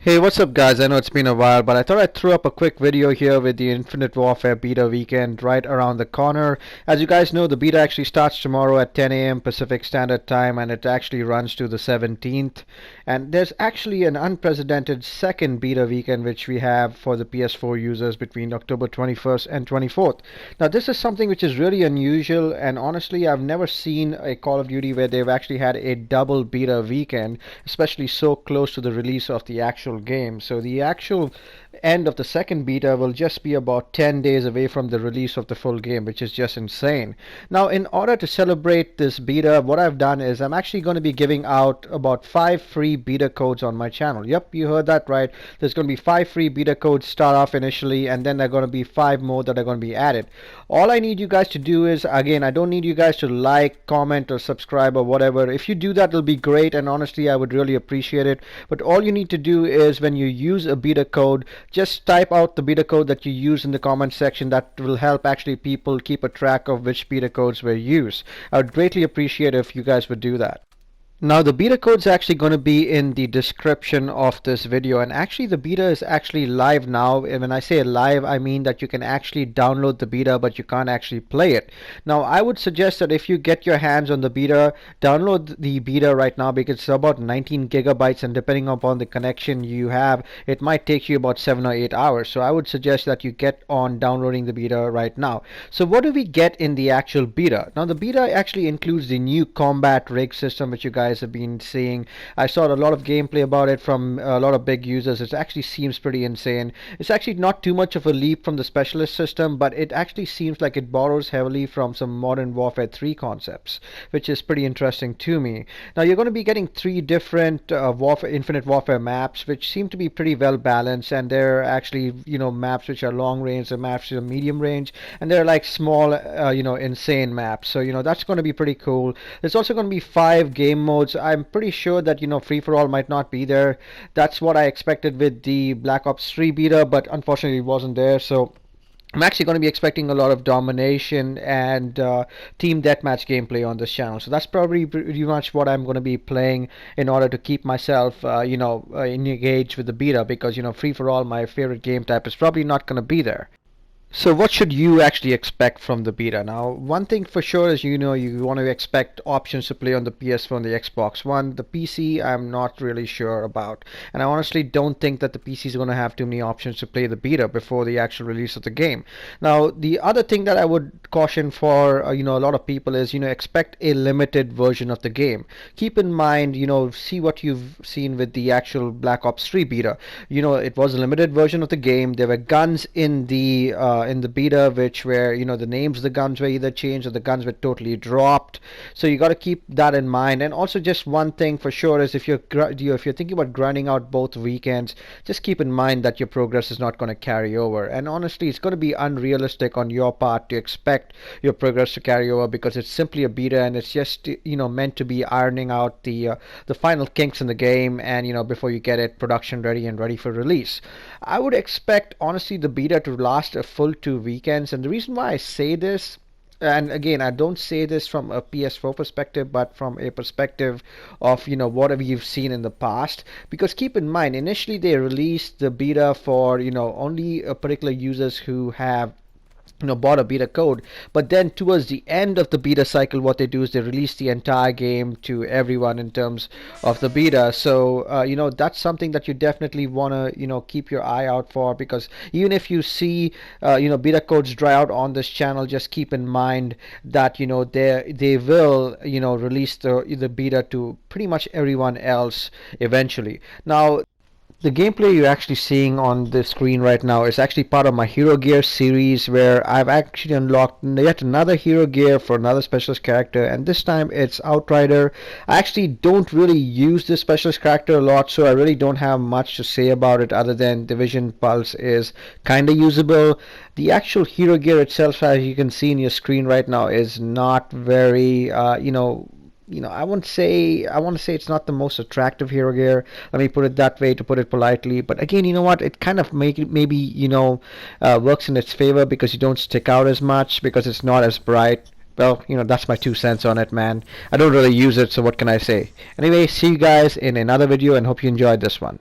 Hey, what's up guys? I know it's been a while, but I thought I'd throw up a quick video here with the Infinite Warfare beta weekend right around the corner. As you guys know, the beta actually starts tomorrow at 10 a.m. Pacific Standard Time and it actually runs to the 17th. And there's actually an unprecedented second beta weekend which we have for the PS4 users between October 21st and 24th. Now, this is something which is really unusual, and honestly, I've never seen a Call of Duty where they've actually had a double beta weekend, especially so close to the release of the actual game. So the actual end of the second beta will just be about 10 days away from the release of the full game, which is just insane. Now, in order to celebrate this beta, what I've done is I'm actually going to be giving out about 5 free beta codes on my channel. Yep, you heard that right. There's going to be 5 free beta codes start off initially, and then there are going to be 5 more that are going to be added. All I need you guys to do is, again, I don't need you guys to like, comment, or subscribe or whatever. If you do that, it'll be great, and honestly, I would really appreciate it. But all you need to do is when you use a beta code, just type out the beta code that you use in the comment section. That will help actually people keep a track of which beta codes were used. I would greatly appreciate if you guys would do that. Now, the beta code is actually going to be in the description of this video, and actually the beta is actually live now. And when I say live, I mean that you can actually download the beta, but you can't actually play it. Now, I would suggest that if you get your hands on the beta, download the beta right now, because it's about 19 gigabytes, and depending upon the connection you have, it might take you about 7 or 8 hours. So I would suggest that you get on downloading the beta right now. So what do we get in the actual beta? Now, the beta actually includes the new combat rig system, which you guys have been seeing. I saw a lot of gameplay about it from a lot of big users. It actually seems pretty insane. It's actually not too much of a leap from the specialist system, but it actually seems like it borrows heavily from some Modern Warfare 3 concepts, which is pretty interesting to me. Now, you're going to be getting 3 different Infinite Warfare maps, which seem to be pretty well balanced, and they're actually, maps which are long range, and maps which are medium range, and they're like small, insane maps. So, that's going to be pretty cool. There's also going to be 5 game modes. I'm pretty sure that free for all might not be there. That's what I expected with the Black Ops 3 beta, but unfortunately it wasn't there. So I'm actually going to be expecting a lot of domination and team deathmatch gameplay on this channel. So that's probably pretty much what I'm going to be playing in order to keep myself, engaged with the beta, because free for all, my favorite game type, is probably not going to be there. So what should you actually expect from the beta? Now, one thing for sure is you want to expect options to play on the PS4 and the Xbox One. The PC, I'm not really sure about, and I honestly don't think that the PC is going to have too many options to play the beta before the actual release of the game. Now, the other thing that I would caution for a lot of people is expect a limited version of the game. Keep in mind, see what you've seen with the actual Black Ops 3 beta. It was a limited version of the game. There were guns in the beta which were the names of the guns were either changed or the guns were totally dropped. So you got to keep that in mind. And also, just one thing for sure is if you're thinking about grinding out both weekends, just keep in mind that your progress is not going to carry over. And honestly, it's going to be unrealistic on your part to expect your progress to carry over, because it's simply a beta and it's just meant to be ironing out the final kinks in the game, and before you get it production ready and ready for release. I would expect honestly the beta to last a full 2 weekends, and the reason why I say this, and again, I don't say this from a PS4 perspective, but from a perspective of what we've seen in the past. Because keep in mind, initially they released the beta for only particular users who have bought a beta code, but then towards the end of the beta cycle, what they do is they release the entire game to everyone in terms of the beta. So that's something that you definitely want to keep your eye out for, because even if you see beta codes dry out on this channel, just keep in mind that they will release the beta to pretty much everyone else eventually. Now, the gameplay you're actually seeing on the screen right now is actually part of my Hero Gear series, where I've actually unlocked yet another Hero Gear for another specialist character, and this time it's Outrider. I actually don't really use this specialist character a lot, so I really don't have much to say about it other than Division Pulse is kinda usable. The actual Hero Gear itself, as you can see in your screen right now, is not very I want to say it's not the most attractive hero gear. Let me put it that way, to put it politely. But again, you know what? It kind of maybe works in its favor, because you don't stick out as much, because it's not as bright. Well, that's my 2 cents on it, man. I don't really use it, so what can I say? Anyway, see you guys in another video, and hope you enjoyed this one.